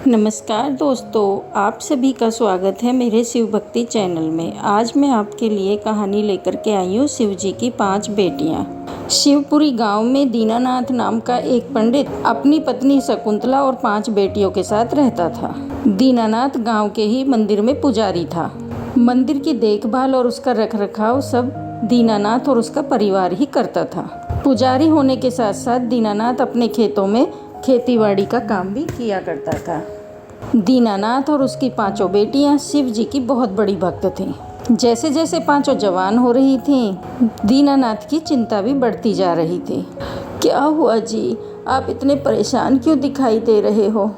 नमस्कार दोस्तों, आप सभी का स्वागत है मेरे शिव भक्ति चैनल में। आज मैं आपके लिए कहानी लेकर के आई हूँ शिव जी की 5 बेटियाँ। शिवपुरी गांव में दीनानाथ नाम का एक पंडित अपनी पत्नी शकुंतला और 5 बेटियों के साथ रहता था। दीनानाथ गांव के ही मंदिर में पुजारी था। मंदिर की देखभाल और उसका रखरखाव सब दीनानाथ और उसका परिवार ही करता था। पुजारी होने के साथ साथ दीनानाथ अपने खेतों में खेतीबाड़ी का काम भी किया करता था। दीनानाथ और उसकी 5 बेटियां शिव जी की बहुत बड़ी भक्त थीं। जैसे जैसे 5 जवान हो रही थीं, दीनानाथ की चिंता भी बढ़ती जा रही थी। क्या हुआ जी, आप इतने परेशान क्यों दिखाई दे रहे हो?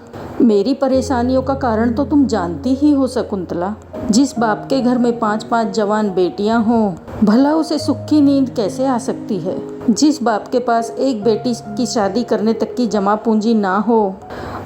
मेरी परेशानियों का कारण तो तुम जानती ही हो शकुंतला। जिस बाप के घर में 5-5 जवान बेटियां हों, भला उसे सुख की नींद कैसे आ सकती है? जिस बाप के पास एक बेटी की शादी करने तक की जमा पूंजी ना हो,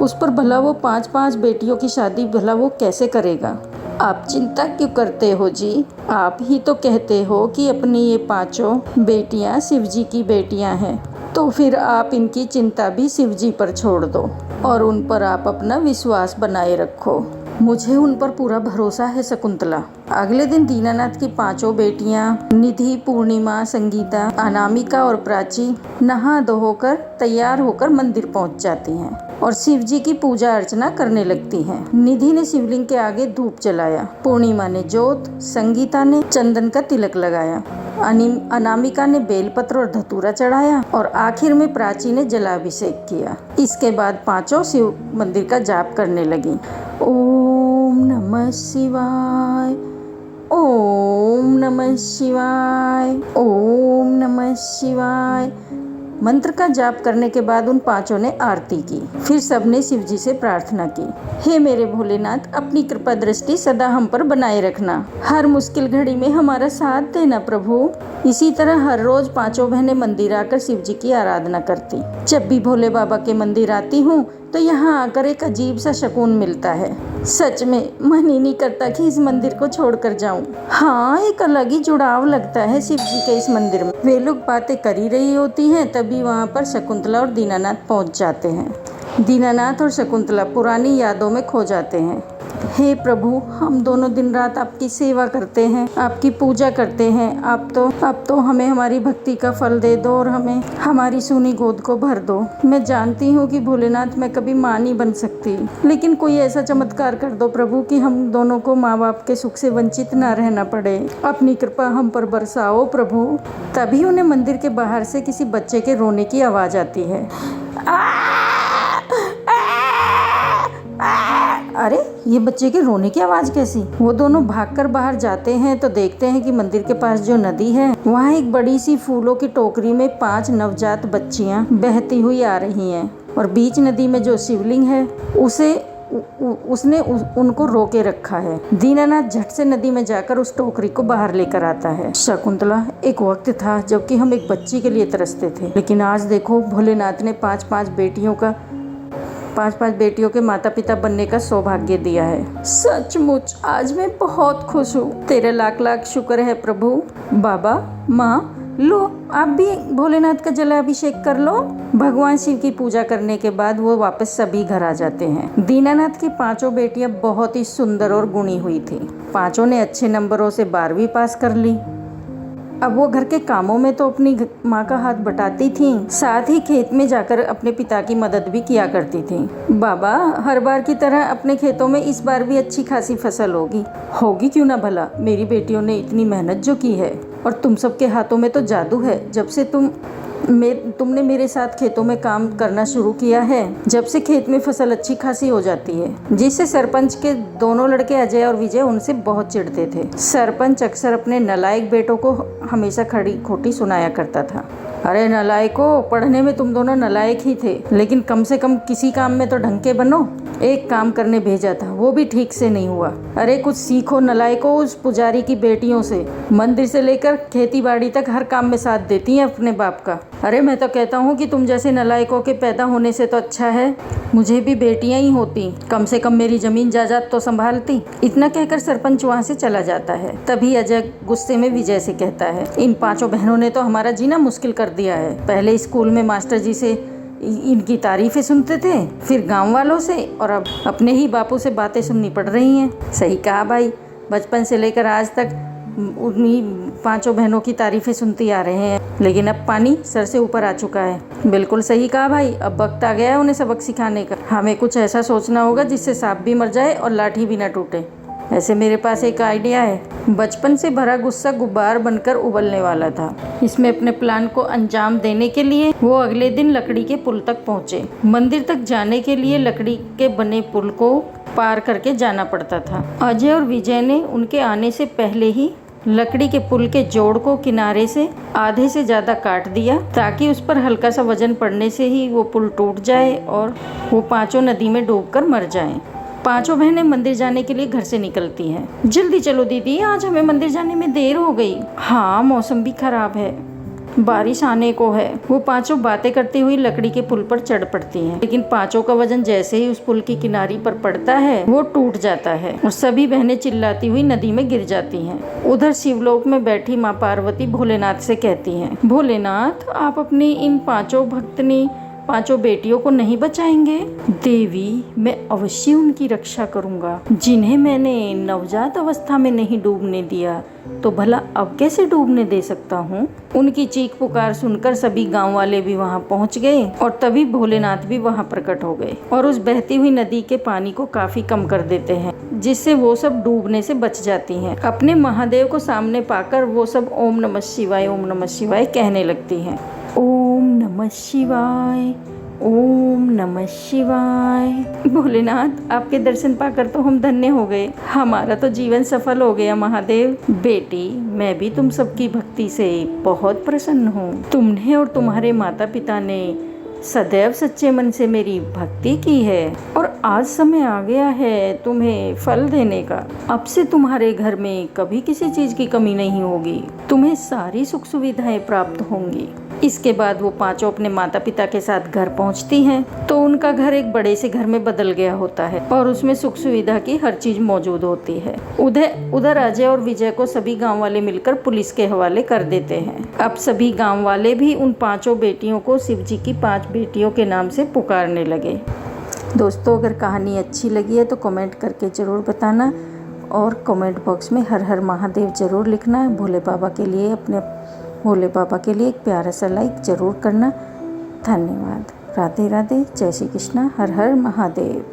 उस पर भला वो 5-5 बेटियों की शादी भला वो कैसे करेगा? आप चिंता क्यों करते हो जी? आप ही तो कहते हो कि अपनी ये 5 बेटियां शिव जी की बेटियां हैं, तो फिर आप इनकी चिंता भी शिव जी पर छोड़ दो और उन पर आप अपना विश्वास बनाए रखो। मुझे उन पर पूरा भरोसा है शकुंतला। अगले दिन दीनानाथ की 5 बेटियां निधि, पूर्णिमा, संगीता, अनामिका और प्राची नहा धोकर तैयार होकर मंदिर पहुंच जाती हैं और शिव जी की पूजा अर्चना करने लगती हैं। निधि ने शिवलिंग के आगे धूप जलाया, पूर्णिमा ने जोत, संगीता ने चंदन का तिलक लगाया, अनामिका ने बेलपत्र और धतूरा चढ़ाया और आखिर में प्राची ने जलाभिषेक किया। इसके बाद 5 शिव मंदिर का जाप करने लगी। ओम नमः शिवाय, ओम नमः शिवाय, ओम नमः शिवाय। मंत्र का जाप करने के बाद उन 5 ने आरती की। फिर सबने शिव जी से प्रार्थना की, हे मेरे भोलेनाथ, अपनी कृपा दृष्टि सदा हम पर बनाए रखना। हर मुश्किल घड़ी में हमारा साथ देना प्रभु। इसी तरह हर रोज 5 बहनें मंदिर आकर शिव जी की आराधना करती। जब भी भोले बाबा के मंदिर आती हूँ तो यहाँ आकर एक अजीब सा सुकून मिलता है। सच में मन ही नहीं करता कि इस मंदिर को छोड़कर जाऊं। हाँ, एक अलग ही जुड़ाव लगता है शिव जी के इस मंदिर में। वे लोग बातें कर ही रही होती हैं, तभी वहाँ पर शकुंतला और दीनानाथ पहुँच जाते हैं। दीनानाथ और शकुंतला पुरानी यादों में खो जाते हैं। हे प्रभु, हम दोनों दिन रात आपकी सेवा करते हैं, आपकी पूजा करते हैं। अब तो हमें हमारी भक्ति का फल दे दो और हमें हमारी सूनी गोद को भर दो। मैं जानती हूँ कि भोलेनाथ मैं कभी माँ नहीं बन सकती, लेकिन कोई ऐसा चमत्कार कर दो प्रभु कि हम दोनों को माँ बाप के सुख से वंचित ना रहना पड़े। अपनी कृपा हम पर बरसाओ प्रभु। तभी उन्हें मंदिर के बाहर से किसी बच्चे के रोने की आवाज़ आती है। अरे, ये बच्चे के रोने की आवाज़ कैसी? वो दोनों भागकर बाहर जाते हैं तो देखते हैं कि मंदिर के पास जो नदी है, वहाँ एक बड़ी सी फूलों की टोकरी में 5 नवजात बच्चियाँ बहती हुई आ रही हैं और बीच नदी में जो शिवलिंग है उसने उनको रोके रखा है। दीनानाथ झट से नदी में जाकर उस टोकरी को बाहर लेकर आता है। शकुंतला, एक वक्त था जबकि हम एक बच्ची के लिए तरसते थे, लेकिन आज देखो भोलेनाथ ने 5-5 बेटियों के माता पिता बनने का सौभाग्य दिया है। सचमुच आज मैं बहुत खुश हूँ। तेरे लाख लाख शुक्र है प्रभु। बाबा, माँ, लो आप भी भोलेनाथ का जलाभिषेक कर लो। भगवान शिव की पूजा करने के बाद वो वापस सभी घर आ जाते हैं। दीनानाथ की 5 बेटियां बहुत ही सुंदर और गुणी हुई थी। 5 ने अच्छे नंबरों से 12वीं पास कर ली। अब वो घर के कामों में तो अपनी माँ का हाथ बटाती थीं, साथ ही खेत में जाकर अपने पिता की मदद भी किया करती थीं। बाबा, हर बार की तरह अपने खेतों में इस बार भी अच्छी खासी फसल होगी क्यों ना भला। मेरी बेटियों ने इतनी मेहनत जो की है, और तुम सबके हाथों में तो जादू है। जब से तुमने मेरे साथ खेतों में काम करना शुरू किया है, जब से खेत में फसल अच्छी खासी हो जाती है। जिससे सरपंच के दोनों लड़के अजय और विजय उनसे बहुत चिढ़ते थे। सरपंच अक्सर अपने नालायक बेटों को हमेशा खड़ी खोटी सुनाया करता था। अरे नालायकों, पढ़ने में तुम दोनों नालायक ही थे, लेकिन कम से कम किसी काम में तो ढंग के बनो। एक काम करने भेजा था, वो भी ठीक से नहीं हुआ। अरे कुछ सीखो नालायकों उस पुजारी की बेटियों से। मंदिर से लेकर खेती बाड़ी तक हर काम में साथ देती हैं अपने बाप का। अरे मैं तो कहता हूँ कि तुम जैसे नालायकों के पैदा होने से तो अच्छा है मुझे भी बेटियां ही होती, कम से कम मेरी जमीन जायदाद तो संभालती। इतना कहकर सरपंच वहाँ से चला जाता है। तभी अजय गुस्से में विजय से कहता है, इन 5 बहनों ने तो हमारा जीना मुश्किल कर दिया है। पहले स्कूल में मास्टर जी से इनकी तारीफ़ें सुनते थे, फिर गांव वालों से, और अब अपने ही बापू से बातें सुननी पड़ रही हैं। सही कहा भाई, बचपन से लेकर आज तक उन्हीं 5 बहनों की तारीफ़ें सुनती आ रहे हैं, लेकिन अब पानी सर से ऊपर आ चुका है। बिल्कुल सही कहा भाई, अब वक्त आ गया है उन्हें सबक सिखाने का। हमें कुछ ऐसा सोचना होगा जिससे सांप भी मर जाए और लाठी भी ना टूटे। ऐसे मेरे पास एक आइडिया है। बचपन से भरा गुस्सा गुब्बार बनकर उबलने वाला था। इसमें अपने प्लान को अंजाम देने के लिए वो अगले दिन लकड़ी के पुल तक पहुंचे। मंदिर तक जाने के लिए लकड़ी के बने पुल को पार करके जाना पड़ता था। अजय और विजय ने उनके आने से पहले ही लकड़ी के पुल के जोड़ को किनारे से आधे से ज़्यादा काट दिया, ताकि उस पर हल्का सा वजन पड़ने से ही वो पुल टूट जाए और वो 5 नदी में डूबकर मर जाएं। 5 बहनें मंदिर जाने के लिए घर से निकलती हैं। जल्दी चलो दीदी, आज हमें मंदिर जाने में देर हो गई। हाँ, मौसम भी खराब है, बारिश आने को है। वो 5 बातें करती हुई लकड़ी के पुल पर चढ़ पड़ती हैं, लेकिन 5 का वजन जैसे ही उस पुल की किनारी पर पड़ता है वो टूट जाता है और सभी बहनें चिल्लाती हुई नदी में गिर जाती हैं। उधर शिवलोक में बैठी माँ पार्वती भोलेनाथ से कहती हैं, भोलेनाथ, आप अपनी इन 5 भक्तनी 5 बेटियों को नहीं बचाएंगे? देवी, मैं अवश्य उनकी रक्षा करूंगा। जिन्हें मैंने नवजात अवस्था में नहीं डूबने दिया, तो भला अब कैसे डूबने दे सकता हूँ? उनकी चीख पुकार सुनकर सभी गांव वाले भी वहां पहुंच गए और तभी भोलेनाथ भी वहां प्रकट हो गए और उस बहती हुई नदी के पानी को काफी कम कर देते हैं, जिससे वो सब डूबने से बच जाती हैं। अपने महादेव को सामने पाकर वो सब ओम नमः शिवाय, ओम नमः शिवाय कहने लगती हैं। ओम नमः शिवाय, ओम नमः शिवाय। भोलेनाथ, आपके दर्शन पाकर तो हम धन्य हो गए। हमारा तो जीवन सफल हो गया महादेव। बेटी, मैं भी तुम सबकी भक्ति से बहुत प्रसन्न हूँ। तुमने और तुम्हारे माता पिता ने सदैव सच्चे मन से मेरी भक्ति की है और आज समय आ गया है तुम्हें फल देने का। अब से तुम्हारे घर में कभी किसी चीज की कमी नहीं होगी। तुम्हें सारी सुख सुविधाएं प्राप्त होंगी। इसके बाद वो 5 अपने माता पिता के साथ घर पहुंचती हैं, तो उनका घर एक बड़े से घर में बदल गया होता है और उसमें सुख सुविधा की हर चीज मौजूद होती है। उधर अजय और विजय को सभी गांव वाले मिलकर पुलिस के हवाले कर देते हैं। अब सभी गांव वाले भी उन 5 बेटियों को शिव जी की 5 बेटियों के नाम से पुकारने लगे। दोस्तों, अगर कहानी अच्छी लगी है तो कमेंट करके ज़रूर बताना और कमेंट बॉक्स में हर हर महादेव ज़रूर लिखना। भोले बाबा के लिए एक प्यारा सा लाइक ज़रूर करना। धन्यवाद। राधे राधे, जय श्री कृष्णा, हर हर महादेव।